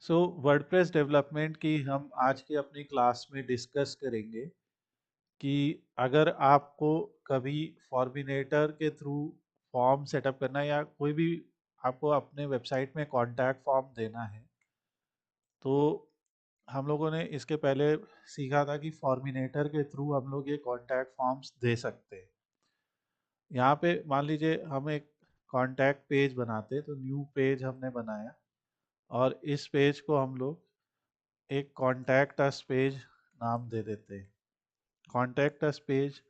सो WordPress development की हम आज की अपनी क्लास में डिस्कस करेंगे कि अगर आपको कभी फॉर्मिनेटर के थ्रू फॉर्म सेटअप करना है या कोई भी आपको अपने वेबसाइट में कॉन्टैक्ट फॉर्म देना है तो हम लोगों ने इसके पहले सीखा था कि फॉर्मिनेटर के थ्रू हम लोग ये कॉन्टैक्ट फॉर्म्स दे सकते हैं। यहाँ पे मान लीजिए हम एक कॉन्टैक्ट पेज बनाते तो न्यू पेज हमने बनाया और इस पेज को हम लोग एक कॉन्टैक्ट अस पेज नाम दे देते हैं। कॉन्टैक्ट अस पेज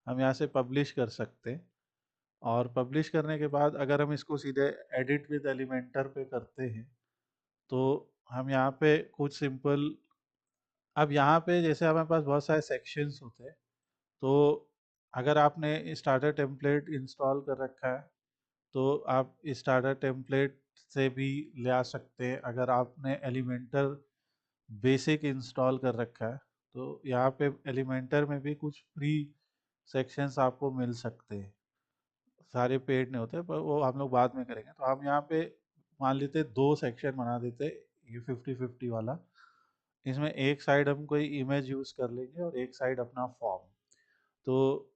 हम यहाँ से पब्लिश कर सकते हैं और पब्लिश करने के बाद अगर हम इसको सीधे एडिट विद एलिमेंटर पे करते हैं तो हम यहाँ पे कुछ सिंपल, अब यहाँ पे जैसे हमारे पास बहुत सारे सेक्शंस होते हैं तो अगर आपने स्टार्टर टेम्पलेट इंस्टॉल कर रखा है तो आप स्टार्टर टेम्पलेट से भी ले आ सकते हैं। अगर आपने एलिमेंटर बेसिक इंस्टॉल कर रखा है तो यहाँ पे एलिमेंटर में भी कुछ फ्री सेक्शंस आपको मिल सकते हैं। सारे पेड नहीं होते पर वो हम लोग बाद में करेंगे। तो हम यहाँ पे मान लेते दो सेक्शन बना देते, ये 50-50 वाला। इसमें एक साइड हम कोई इमेज यूज़ कर लेंगे और एक साइड अपना फॉर्म। तो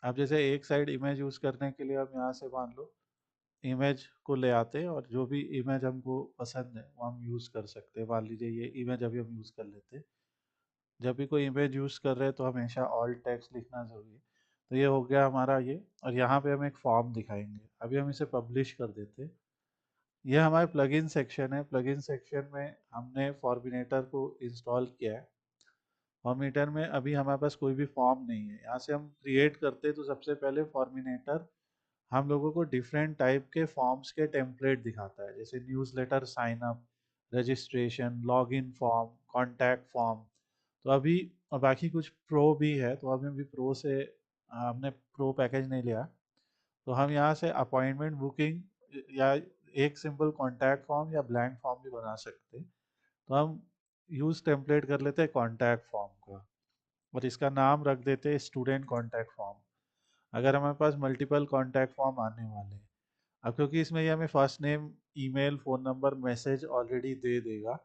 अब जैसे एक साइड इमेज यूज़ करने के लिए हम यहाँ से मान लो इमेज को ले आते हैं और जो भी इमेज हमको पसंद है वो हम यूज़ कर सकते हैं। मान लीजिए ये इमेज अभी हम यूज़ कर लेते हैं। जब भी कोई इमेज यूज़ कर रहे हैं तो हमेशा ऑल टेक्स्ट लिखना ज़रूरी है। तो ये हो गया हमारा ये, और यहाँ पे हम एक फॉर्म दिखाएंगे। अभी हम इसे पब्लिश कर देते हैं। ये हमारे प्लगइन सेक्शन है। प्लगइन सेक्शन में हमने फॉर्मिनेटर को इंस्टॉल किया है। फॉर्मिनेटर में अभी हमारे पास कोई भी फॉर्म नहीं है। यहाँ से हम क्रिएट करते हैं तो सबसे पहले फॉर्मिनेटर हम लोगों को डिफरेंट टाइप के फॉर्म्स के टेम्पलेट दिखाता है, जैसे newsletter sign up, registration, login form, contact form. तो अभी और बाकी कुछ प्रो भी है तो अभी अभी प्रो से हमने प्रो पैकेज नहीं लिया। तो हम यहाँ से अपॉइंटमेंट बुकिंग या एक सिंपल कॉन्टैक्ट फॉर्म या ब्लैंक फॉर्म भी बना सकते हैं। तो हम यूज़ टेम्पलेट कर लेते हैं कॉन्टैक्ट फॉर्म का और इसका नाम रख देते हैं स्टूडेंट कॉन्टैक्ट फॉर्म। अगर हमारे पास मल्टीपल कॉन्टैक्ट फॉर्म आने वाले हैं, अब क्योंकि इसमें ये हमें first name, email, phone number, message already दे देगा।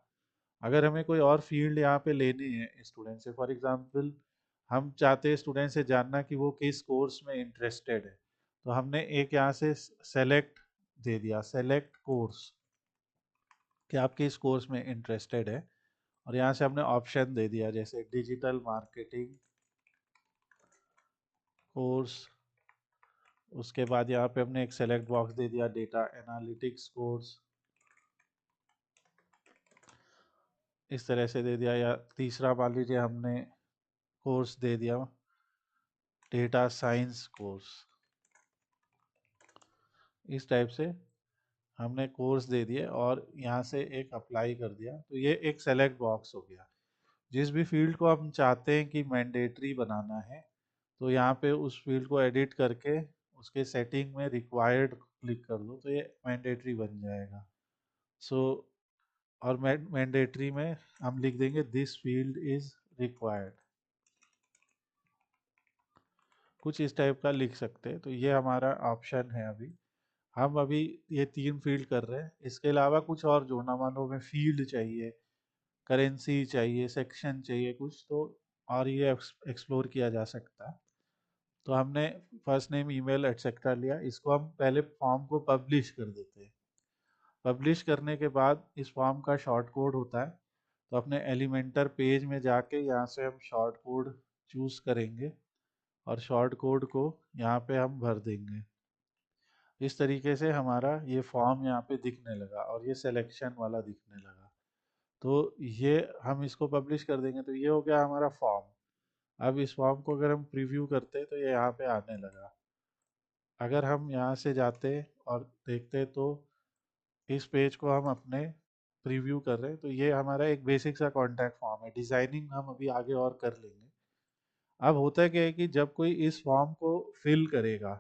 अगर हमें कोई और फील्ड यहाँ पे लेनी है स्टूडेंट से, फॉर एग्जांपल हम चाहते हैं स्टूडेंट से जानना कि वो किस कोर्स में इंटरेस्टेड है, तो हमने एक यहाँ से सेलेक्ट दे दिया, सेलेक्ट कोर्स, कि आप किस कोर्स में इंटरेस्टेड है। और यहाँ से हमने ऑप्शन दे दिया जैसे डिजिटल मार्केटिंग कोर्स। उसके बाद यहाँ पे हमने एक सेलेक्ट बॉक्स दे दिया डेटा एनालिटिक्स कोर्स, इस तरह से दे दिया। या तीसरा मान लीजिए हमने कोर्स दे दिया डेटा साइंस कोर्स, इस टाइप से हमने कोर्स दे दिए और यहाँ से एक अप्लाई कर दिया। तो ये एक सेलेक्ट बॉक्स हो गया। जिस भी फील्ड को हम चाहते हैं कि मैंडेटरी बनाना है तो यहाँ पे उस फील्ड को एडिट करके उसके सेटिंग में रिक्वायर्ड क्लिक कर दो तो ये मैंडेटरी बन जाएगा। सो और मैंडेटरी में हम लिख देंगे दिस फील्ड इज रिक्वायर्ड, कुछ इस टाइप का लिख सकते हैं। तो ये हमारा ऑप्शन है। अभी हम अभी ये तीन फील्ड कर रहे हैं। इसके अलावा कुछ और जोड़ना, मान लो हमें फील्ड चाहिए, करेंसी चाहिए, सेक्शन चाहिए कुछ, तो और ये एक्सप्लोर किया जा सकता है। तो हमने फर्स्ट नेम, ईमेल, एटसेट्रा लिया। इसको हम पहले फॉर्म को पब्लिश कर देते हैं। पब्लिश करने के बाद इस फॉर्म का शॉर्ट कोड होता है, तो अपने एलिमेंटर पेज में जाके यहाँ से हम शॉर्ट कोड चूज़ करेंगे और शॉर्ट कोड को यहाँ पे हम भर देंगे। इस तरीके से हमारा ये फॉर्म यहाँ पे दिखने लगा और ये सिलेक्शन वाला दिखने लगा। तो ये हम इसको पब्लिश कर देंगे तो ये हो गया हमारा फॉर्म। अब इस फॉर्म को अगर हम प्रीव्यू करते तो ये यहाँ पे आने लगा। अगर हम यहाँ से जाते और देखते तो इस पेज को हम अपने प्रीव्यू कर रहे हैं तो ये हमारा एक बेसिक सा कॉन्टैक्ट फॉर्म है। डिज़ाइनिंग हम अभी आगे और कर लेंगे। अब होता है क्या है कि जब कोई इस फॉर्म को फिल करेगा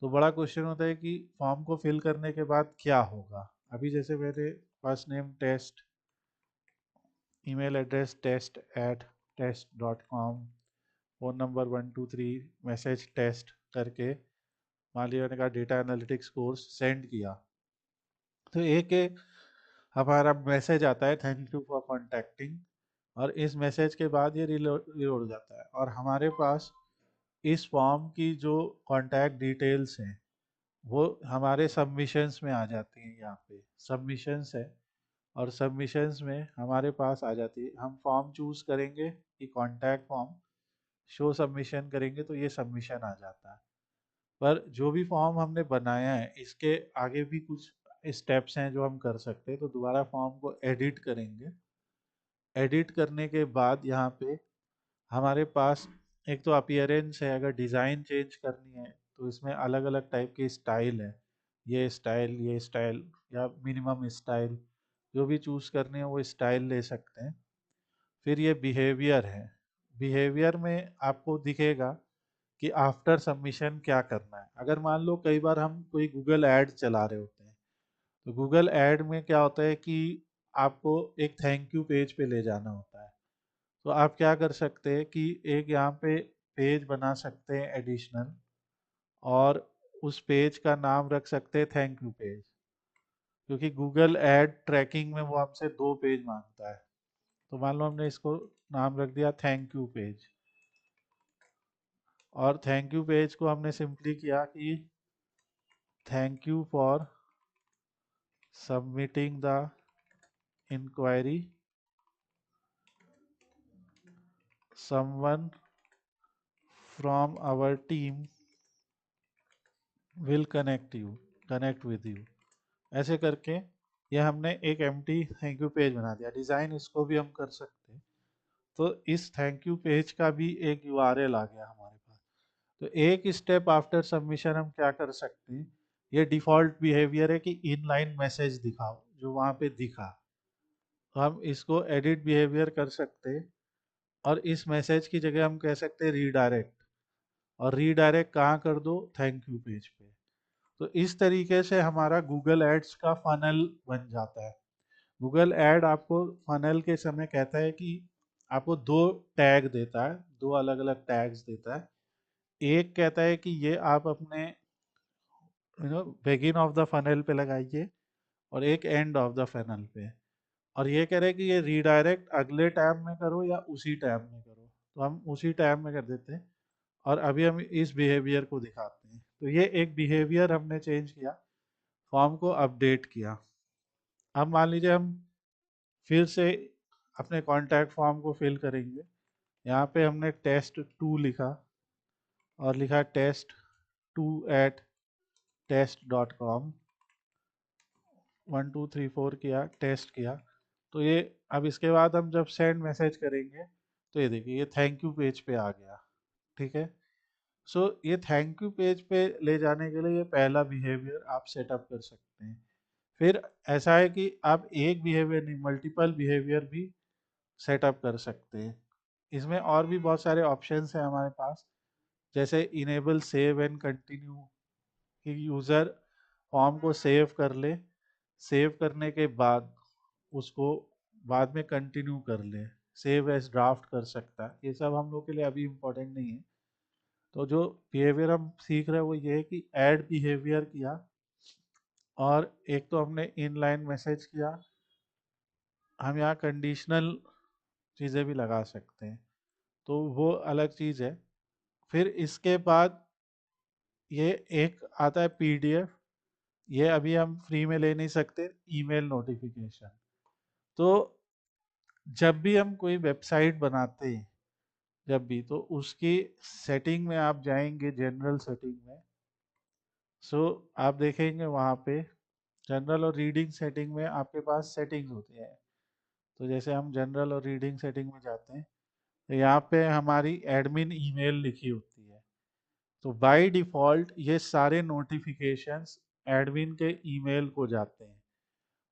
तो बड़ा क्वेश्चन होता है कि फॉर्म को फिल करने के बाद क्या होगा। अभी जैसे मेरे first name test, email address test@test.com, phone number 123, message test करके मान लिया, मैंने कहा डेटा एनालिटिक्स कोर्स सेंड किया। तो एक एक हमारा मैसेज आता है थैंक यू फॉर कॉन्टैक्टिंग, और इस मैसेज के बाद ये रिलोड हो जाता है, और हमारे पास इस फॉर्म की जो कॉन्टैक्ट डिटेल्स हैं वो हमारे सबमिशंस में आ जाती हैं। यहाँ पे सबमिशंस है, और सबमिशंस में हमारे पास आ जाती है। हम फॉर्म चूज करेंगे कि कॉन्टैक्ट फॉर्म, शो सबमिशन करेंगे तो ये सबमिशन आ जाता है। पर जो भी फॉर्म हमने बनाया है इसके आगे भी कुछ स्टेप्स हैं जो हम कर सकते हैं। तो दोबारा फॉर्म को एडिट करेंगे। एडिट करने के बाद यहाँ पे हमारे पास एक तो अपीयरेंस है, अगर डिज़ाइन चेंज करनी है तो इसमें अलग अलग टाइप के स्टाइल है, ये स्टाइल या मिनिमम स्टाइल, जो भी चूज़ करनी है वो स्टाइल ले सकते हैं। फिर ये बिहेवियर है। बिहेवियर में आपको दिखेगा कि आफ्टर सबमिशन क्या करना है। अगर मान लो कई बार हम कोई गूगल ऐड चला रहे होते हैं, तो गूगल ऐड में क्या होता है कि आपको एक थैंक यू पेज पे ले जाना होता है। तो आप क्या कर सकते हैं कि एक यहाँ पे पेज बना सकते हैं एडिशनल, और उस पेज का नाम रख सकते हैं थैंक यू पेज, क्योंकि गूगल ऐड ट्रैकिंग में वो हमसे 2 पेज मांगता है। तो मान लो हमने इसको नाम रख दिया थैंक यू पेज, और थैंक यू पेज को हमने सिंपली किया कि thank you for submitting the inquiry, someone from our team will connect with you. ऐसे करके ये हमने एक एम्प्टी थैंक यू पेज बना दिया। डिज़ाइन इसको भी हम कर सकते हैं। तो इस थैंक यू पेज का भी एक यूआरएल आ गया हमारे पास। तो एक स्टेप आफ्टर सबमिशन हम क्या कर सकते हैं, ये डिफ़ॉल्ट बिहेवियर है कि इनलाइन मैसेज दिखाओ, जो वहाँ पे दिखा। तो हम इसको एडिट बिहेवियर कर सकते हैं, और इस मैसेज की जगह हम कह सकते हैं रीडायरेक्ट, और रीडायरेक्ट कहाँ कर दो, थैंक यू पेज पे। तो इस तरीके से हमारा गूगल एड्स का फनल बन जाता है। गूगल ऐड आपको फनल के समय कहता है कि आपको 2 टैग देता है, 2 अलग अलग टैग्स देता है। एक कहता है कि ये आप अपने बिगिन ऑफ द फनल पे लगाइए, और एक एंड ऑफ द फनल पे। और ये कह रहे हैं कि ये रीडायरेक्ट अगले टैब में करो या उसी टैब में करो, तो हम उसी टैब में कर देते हैं। और अभी हम इस बिहेवियर को दिखाते हैं। तो ये एक बिहेवियर हमने चेंज किया, फॉर्म को अपडेट किया। अब मान लीजिए हम फिर से अपने कॉन्टैक्ट फॉर्म को फिल करेंगे। यहाँ पे हमने test2 लिखा, और लिखा test2@test.com, 1 2 3 4 किया, टेस्ट किया। तो ये अब इसके बाद हम जब सेंड मैसेज करेंगे तो ये देखिए ये थैंक यू पेज पे आ गया। ठीक है। सो ये थैंक यू पेज पे ले जाने के लिए ये पहला बिहेवियर आप सेटअप कर सकते हैं। फिर ऐसा है कि आप एक बिहेवियर नहीं, मल्टीपल बिहेवियर भी सेटअप कर सकते हैं। इसमें और भी बहुत सारे ऑप्शंस हैं हमारे पास, जैसे इनेबल सेव एंड कंटिन्यू, कि यूज़र फॉर्म को सेव कर ले, सेव करने के बाद उसको बाद में कंटिन्यू कर ले, सेव एज ड्राफ्ट कर सकता है। ये सब हम लोग के लिए अभी इम्पोर्टेंट नहीं है। तो जो बिहेवियर हम सीख रहे हैं वो ये है कि ऐड बिहेवियर किया, और एक तो हमने इनलाइन मैसेज किया। हम यहाँ कंडीशनल चीज़ें भी लगा सकते हैं, तो वो अलग चीज़ है। फिर इसके बाद ये एक आता है पीडीएफ, ये अभी हम फ्री में ले नहीं सकते। ईमेल नोटिफिकेशन, तो जब भी हम कोई वेबसाइट बनाते हैं, जब भी, तो उसकी सेटिंग में आप जाएंगे, जनरल सेटिंग में। सो आप देखेंगे वहाँ पे जनरल और रीडिंग सेटिंग में आपके पास सेटिंग्स होती है। तो जैसे हम जनरल और रीडिंग सेटिंग में जाते हैं, तो यहाँ पे हमारी एडमिन ईमेल लिखी होती है। तो बाय डिफ़ॉल्ट ये सारे नोटिफिकेशंस एडमिन के ईमेल को जाते हैं।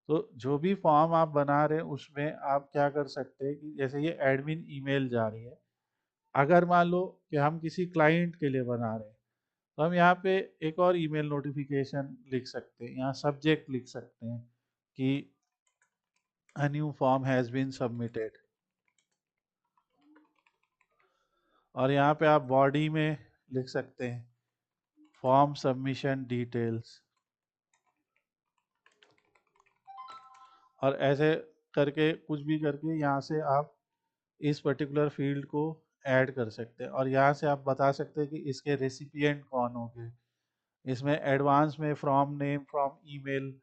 तो जो भी फॉर्म आप बना रहे हैं उसमें आप क्या कर सकते हैं कि जैसे ये एडमिन ईमेल जा रही है, अगर मान लो कि हम किसी क्लाइंट के लिए बना रहे हैं, तो हम यहाँ पे एक और ईमेल नोटिफिकेशन लिख सकते हैं। यहाँ सब्जेक्ट लिख सकते हैं कि a new form has been submitted, और यहाँ पे आप बॉडी में लिख सकते हैं फॉर्म सबमिशन डिटेल्स। और ऐसे करके कुछ भी करके यहाँ से आप इस पर्टिकुलर फील्ड को ऐड कर सकते हैं और यहाँ से आप बता सकते हैं कि इसके रेसिपिएंट कौन होंगे। इसमें एडवांस में from name, from email,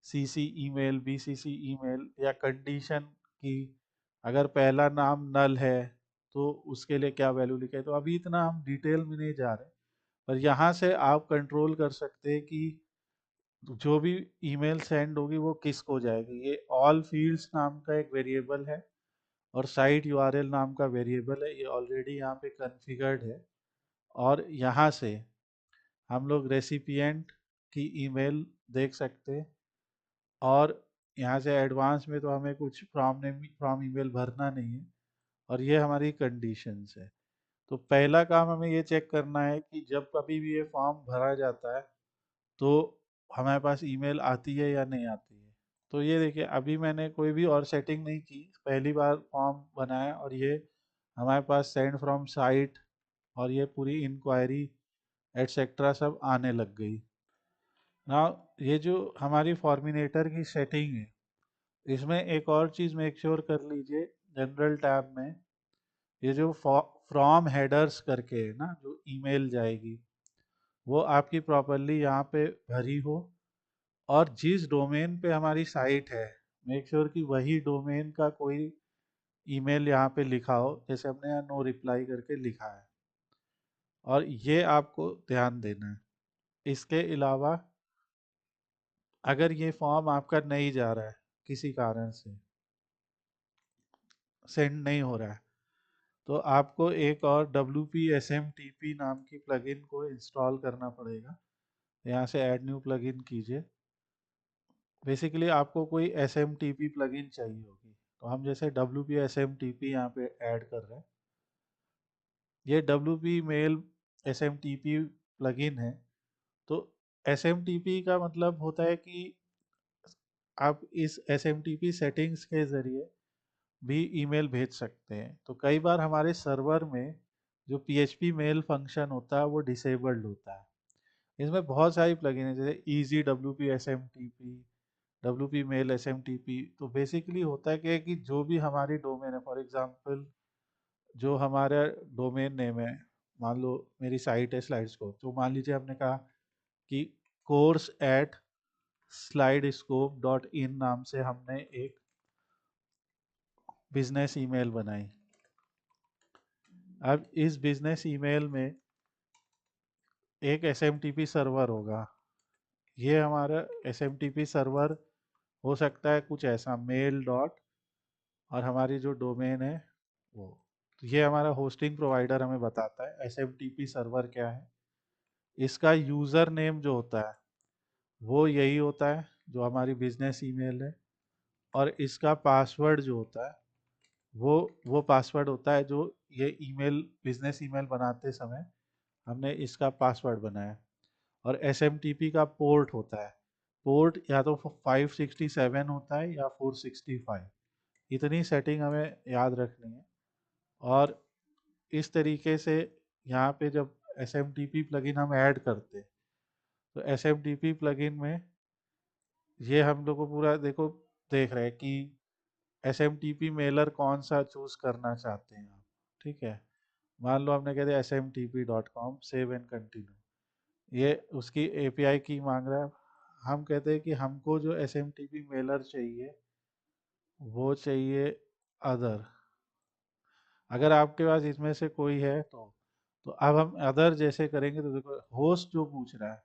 CC email, BCC email या कंडीशन की, अगर पहला नाम नल है तो उसके लिए क्या वैल्यू लिखे। तो अभी इतना हम डिटेल में नहीं जा रहे, पर यहाँ से आप कंट्रोल कर सकते हैं कि जो भी ईमेल सेंड होगी वो किसको जाएगी। ये ऑल फील्ड्स नाम का एक वेरिएबल है और साइट यूआरएल नाम का वेरिएबल है, ये ऑलरेडी यहाँ पे कॉन्फ़िगर्ड है। और यहाँ से हम लोग रेसिपिएंट की ईमेल देख सकते हैं और यहाँ से एडवांस में तो हमें कुछ फ्रॉम नेम, फ्रॉम ईमेल भरना नहीं है। और ये हमारी कंडीशंस है। तो पहला काम हमें ये चेक करना है कि जब कभी भी ये फॉर्म भरा जाता है तो हमारे पास ईमेल आती है या नहीं आती है। तो ये देखिए, अभी मैंने कोई भी और सेटिंग नहीं की, पहली बार फॉर्म बनाया और ये हमारे पास सेंड फ्रॉम साइट और ये पूरी इंक्वायरी एटसेट्रा सब आने लग गई ना। ये जो हमारी फॉर्मिनेटर की सेटिंग है, इसमें एक और चीज़ मेक श्योर कर लीजिए, जनरल टैब में ये जो फ्रॉम हेडर्स करके है ना, जो ईमेल जाएगी वो आपकी प्रॉपरली यहाँ पे भरी हो और जिस डोमेन पे हमारी साइट है मेक श्योर कि वही डोमेन का कोई ईमेल यहाँ पे लिखा हो, जैसे हमने यहाँ नो रिप्लाई करके लिखा है। और ये आपको ध्यान देना है। इसके अलावा अगर ये फॉर्म आपका नहीं जा रहा है, किसी कारण से सेंड नहीं हो रहा है, तो आपको एक और WP-SMTP नाम की प्लगइन को इंस्टॉल करना पड़ेगा। यहाँ से ऐड न्यू प्लगइन कीजिए। बेसिकली आपको कोई SMTP प्लगइन चाहिए होगी, तो हम जैसे WP-SMTP यहाँ पे ऐड कर रहे हैं। ये WP मेल SMTP प्लगइन है। तो SMTP का मतलब होता है कि आप इस SMTP सेटिंग्स के ज़रिए भी ईमेल भेज सकते हैं। तो कई बार हमारे सर्वर में जो PHP मेल फंक्शन होता है वो डिसेबल्ड होता है। इसमें बहुत सारी प्लगइन है, जैसे easy WP SMTP, WP mail SMTP। तो बेसिकली होता है कि जो भी हमारी डोमेन है, फॉर एग्जांपल जो हमारा डोमेन नेम है, मान लो मेरी साइट है स्लाइडस्कोप, तो मान लीजिए हमने कहा कि कोर्स एट slidescope.in नाम से हमने एक बिजनेस ईमेल बनाई। अब इस बिजनेस ईमेल में एक SMTP सर्वर होगा। ये हमारा SMTP सर्वर हो सकता है कुछ ऐसा मेल डॉट, और हमारी जो डोमेन है वो, तो ये हमारा होस्टिंग प्रोवाइडर हमें बताता है SMTP सर्वर क्या है। इसका यूज़र नेम जो होता है वो यही होता है जो हमारी बिजनेस ईमेल है, और इसका पासवर्ड जो होता है वो पासवर्ड होता है जो ये ईमेल, बिजनेस ईमेल बनाते समय हमने इसका पासवर्ड बनाया। और SMTP का पोर्ट होता है, पोर्ट या तो 567 होता है या 465। इतनी सेटिंग हमें याद रखनी है। और इस तरीके से यहाँ पे जब SMTP प्लगइन हम ऐड करते हैं तो SMTP प्लगइन में ये हम लोग को पूरा देखो देख रहे हैं कि SMTP मेलर कौन सा चूज करना चाहते हैं आप। ठीक है, मान लो हमने कह दिया smtp.com सेव एंड कंटिन्यू, ये उसकी API की मांग रहा है। हम कहते हैं कि हमको जो SMTP मेलर चाहिए वो चाहिए अदर। अगर आपके पास इसमें से कोई है तो अब हम अदर जैसे करेंगे तो देखो होस्ट जो पूछ रहा है,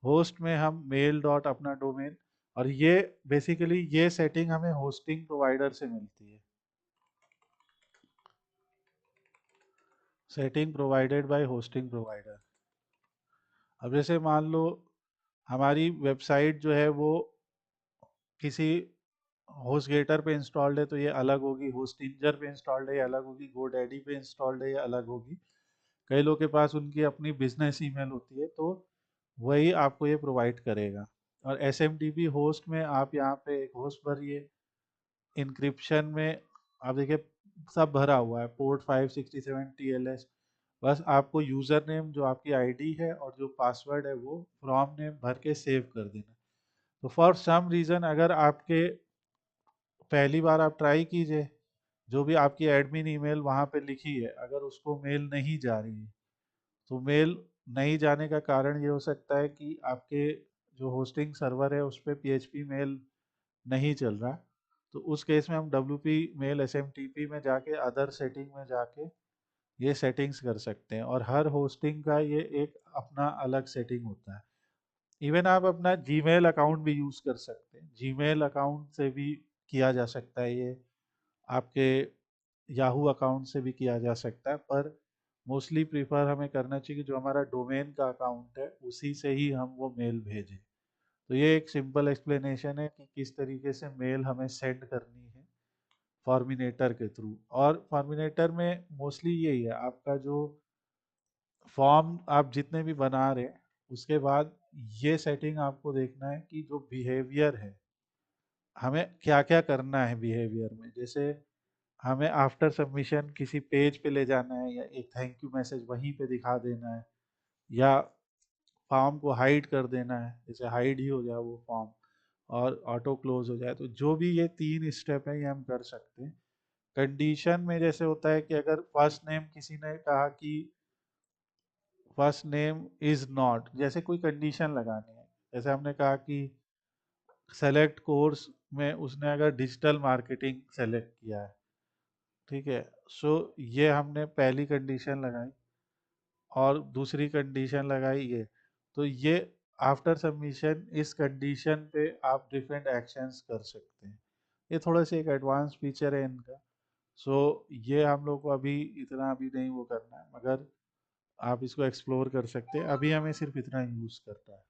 होस्ट में हम मेल डॉट अपना डोमेन, और ये बेसिकली ये सेटिंग हमें होस्टिंग प्रोवाइडर से मिलती है, setting provided by hosting provider. अब जैसे मान लो हमारी वेबसाइट जो है वो किसी होस्ट गेटर पे इंस्टॉल्ड है तो ये अलग होगी, होस्टिंजर पे इंस्टॉल्ड है ये अलग होगी, गोडैडी पे इंस्टॉल्ड है ये अलग होगी। कई लोग के पास उनकी अपनी बिजनेस ईमेल होती है तो वही आपको ये प्रोवाइड करेगा। और SMTP होस्ट में आप यहाँ पे एक होस्ट भरिए, इंक्रिप्शन में आप देखिए सब भरा हुआ है, पोर्ट 567 TLS। बस आपको यूज़र नेम जो आपकी आईडी है और जो पासवर्ड है वो फ्रॉम नेम भर के सेव कर देना। तो फॉर सम रीज़न अगर आपके पहली बार आप ट्राई कीजिए, जो भी आपकी एडमिन ईमेल वहाँ पे लिखी है, अगर उसको मेल नहीं जा रही है, तो मेल नहीं जाने का कारण ये हो सकता है कि आपके जो होस्टिंग सर्वर है उस पे पीएचपी मेल नहीं चल रहा। तो उस केस में हम डब्ल्यूपी मेल एसएमटीपी में जाके अदर सेटिंग में जाके ये सेटिंग्स कर सकते हैं, और हर होस्टिंग का ये एक अपना अलग सेटिंग होता है। इवन आप अपना जीमेल अकाउंट भी यूज़ कर सकते हैं, जीमेल अकाउंट से भी किया जा सकता है ये, आपके याहू अकाउंट से भी किया जा सकता है, पर मोस्टली प्रीफर हमें करना चाहिए कि जो हमारा डोमेन का अकाउंट है उसी से ही हम वो मेल भेजें। तो ये एक सिंपल एक्सप्लेनेशन है कि किस तरीके से मेल हमें सेंड करनी है फॉर्मिनेटर के थ्रू। और फॉर्मिनेटर में मोस्टली यही है, आपका जो फॉर्म आप जितने भी बना रहे हैं उसके बाद ये सेटिंग आपको देखना है कि जो बिहेवियर है हमें क्या क्या करना है बिहेवियर में। जैसे हमें आफ्टर सबमिशन किसी पेज पे ले जाना है, या एक थैंक यू मैसेज वहीं पे दिखा देना है, या फॉर्म को हाइड कर देना है, जैसे हाइड ही हो जाए वो फॉर्म और ऑटो क्लोज हो जाए। तो जो भी ये 3 स्टेप है ये हम कर सकते हैं। कंडीशन में जैसे होता है कि अगर फर्स्ट नेम किसी ने कहा कि फर्स्ट नेम इज नॉट, जैसे कोई कंडीशन लगानी है, जैसे हमने कहा कि सेलेक्ट कोर्स में उसने अगर डिजिटल मार्केटिंग सेलेक्ट किया है, ठीक है, सो ये हमने पहली कंडीशन लगाई, और दूसरी कंडीशन लगाई ये। तो ये आफ्टर सबमिशन इस कंडीशन पे आप डिफरेंट एक्शंस कर सकते हैं। ये थोड़ा सा एक एडवांस फीचर है इनका। सो ये हम लोग को अभी इतना अभी नहीं वो करना है, मगर आप इसको एक्सप्लोर कर सकते हैं, अभी हमें सिर्फ इतना यूज़ करता है।